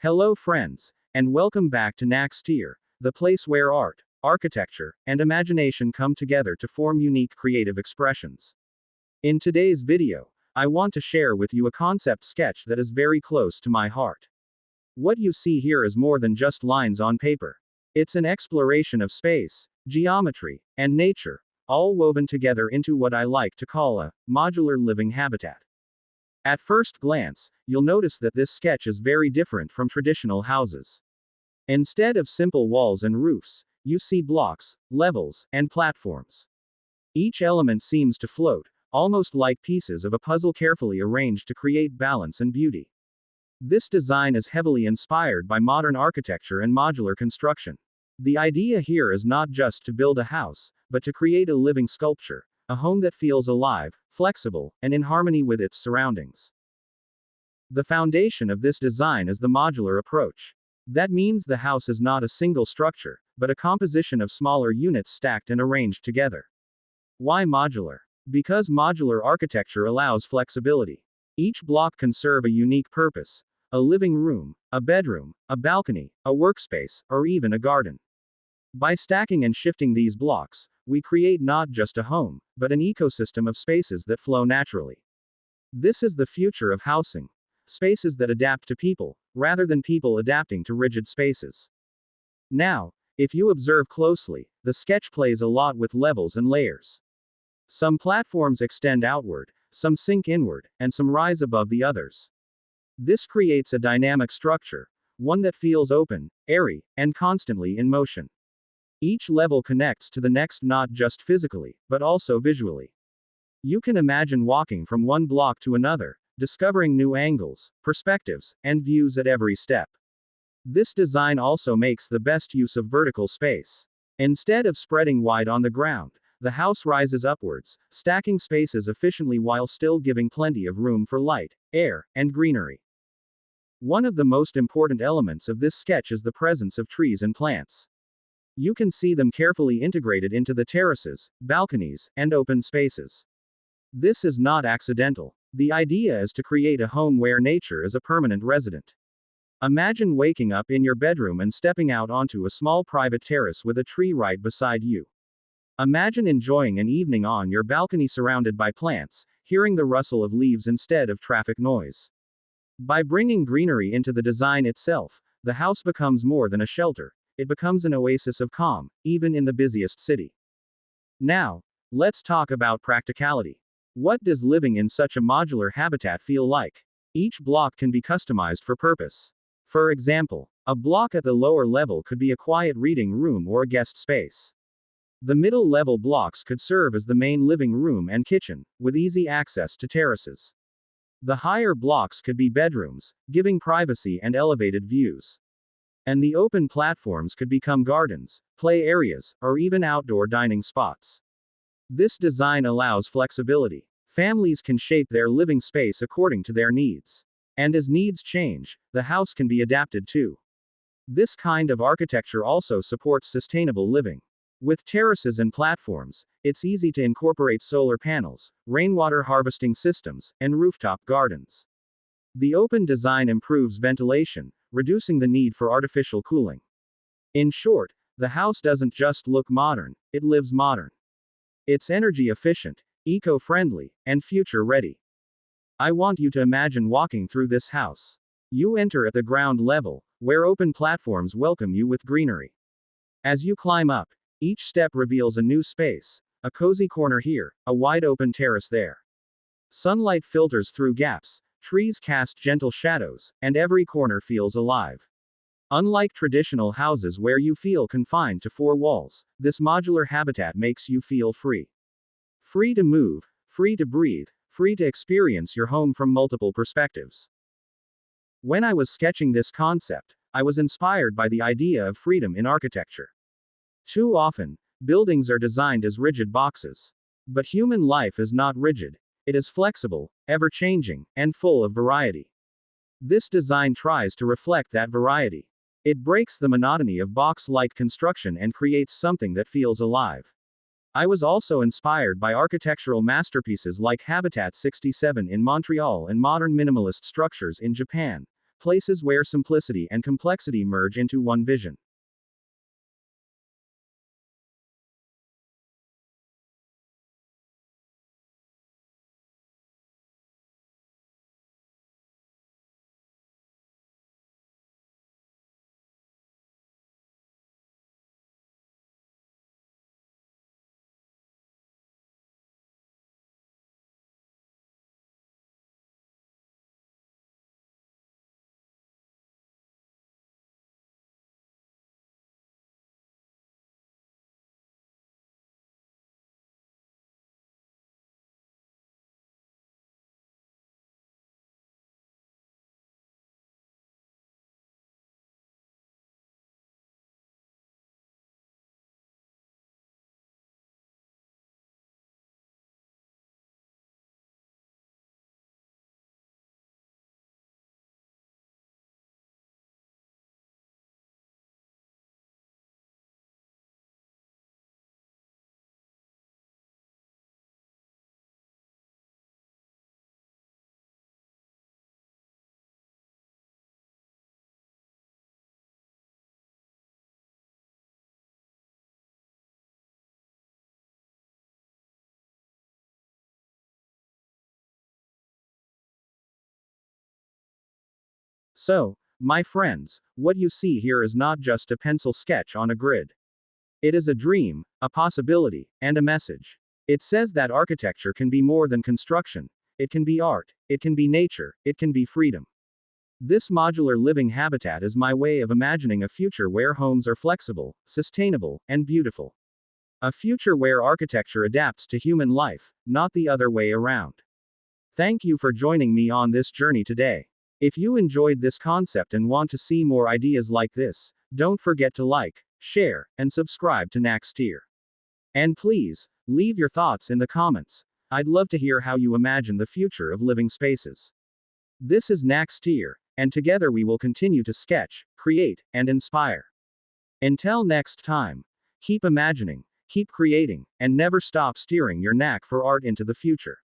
Hello friends, and welcome back to KNACK STEER, the place where art, architecture, and imagination come together to form unique creative expressions. In today's video, I want to share with you a concept sketch that is very close to my heart. What you see here is more than just lines on paper. It's an exploration of space, geometry, and nature, all woven together into what I like to call a modular living habitat. At first glance, you'll notice that this sketch is very different from traditional houses. Instead of simple walls and roofs, you see blocks, levels, and platforms. Each element seems to float, almost like pieces of a puzzle carefully arranged to create balance and beauty. This design is heavily inspired by modern architecture and modular construction. The idea here is not just to build a house, but to create a living sculpture, a home that feels alive, flexible, and in harmony with its surroundings. The foundation of this design is the modular approach. That means the house is not a single structure, but a composition of smaller units stacked and arranged together. Why modular? Because modular architecture allows flexibility. Each block can serve a unique purpose: a living room, a bedroom, a balcony, a workspace, or even a garden. By stacking and shifting these blocks, we create not just a home, but an ecosystem of spaces that flow naturally. This is the future of housing. Spaces that adapt to people, rather than people adapting to rigid spaces. Now, if you observe closely, the sketch plays a lot with levels and layers. Some platforms extend outward, some sink inward, and some rise above the others. This creates a dynamic structure, one that feels open, airy, and constantly in motion. Each level connects to the next not just physically, but also visually. You can imagine walking from one block to another, discovering new angles, perspectives, and views at every step. This design also makes the best use of vertical space. Instead of spreading wide on the ground, the house rises upwards, stacking spaces efficiently while still giving plenty of room for light, air, and greenery. One of the most important elements of this sketch is the presence of trees and plants. You can see them carefully integrated into the terraces, balconies, and open spaces. This is not accidental. The idea is to create a home where nature is a permanent resident. Imagine waking up in your bedroom and stepping out onto a small private terrace with a tree right beside you. Imagine enjoying an evening on your balcony surrounded by plants, hearing the rustle of leaves instead of traffic noise. By bringing greenery into the design itself, the house becomes more than a shelter. It becomes an oasis of calm, even in the busiest city. Now, let's talk about practicality. What does living in such a modular habitat feel like? Each block can be customized for purpose. For example, a block at the lower level could be a quiet reading room or a guest space. The middle level blocks could serve as the main living room and kitchen, with easy access to terraces. The higher blocks could be bedrooms, giving privacy and elevated views. And the open platforms could become gardens, play areas, or even outdoor dining spots. This design allows flexibility. Families can shape their living space according to their needs. And as needs change, the house can be adapted too. This kind of architecture also supports sustainable living. With terraces and platforms, it's easy to incorporate solar panels, rainwater harvesting systems, and rooftop gardens. The open design improves ventilation, reducing the need for artificial cooling. In short, the house doesn't just look modern, it lives modern. It's energy efficient, eco-friendly, and future-ready. I want you to imagine walking through this house. You enter at the ground level, where open platforms welcome you with greenery. As you climb up, each step reveals a new space, a cozy corner here, a wide open terrace there. Sunlight filters through gaps, trees cast gentle shadows, and every corner feels alive. Unlike traditional houses where you feel confined to four walls, this modular habitat makes you feel free. Free to move, free to breathe, free to experience your home from multiple perspectives. When I was sketching this concept, I was inspired by the idea of freedom in architecture. Too often, buildings are designed as rigid boxes. But human life is not rigid. It is flexible, ever-changing, and full of variety. This design tries to reflect that variety. It breaks the monotony of box-like construction and creates something that feels alive. I was also inspired by architectural masterpieces like Habitat 67 in Montreal and modern minimalist structures in Japan, places where simplicity and complexity merge into one vision. So, my friends, what you see here is not just a pencil sketch on a grid. It is a dream, a possibility, and a message. It says that architecture can be more than construction. It can be art, it can be nature, it can be freedom. This modular living habitat is my way of imagining a future where homes are flexible, sustainable, and beautiful. A future where architecture adapts to human life, not the other way around. Thank you for joining me on this journey today. If you enjoyed this concept and want to see more ideas like this, don't forget to like, share, and subscribe to KNACK STEER. And please, leave your thoughts in the comments. I'd love to hear how you imagine the future of living spaces. This is KNACK STEER, and together we will continue to sketch, create, and inspire. Until next time, keep imagining, keep creating, and never stop steering your knack for art into the future.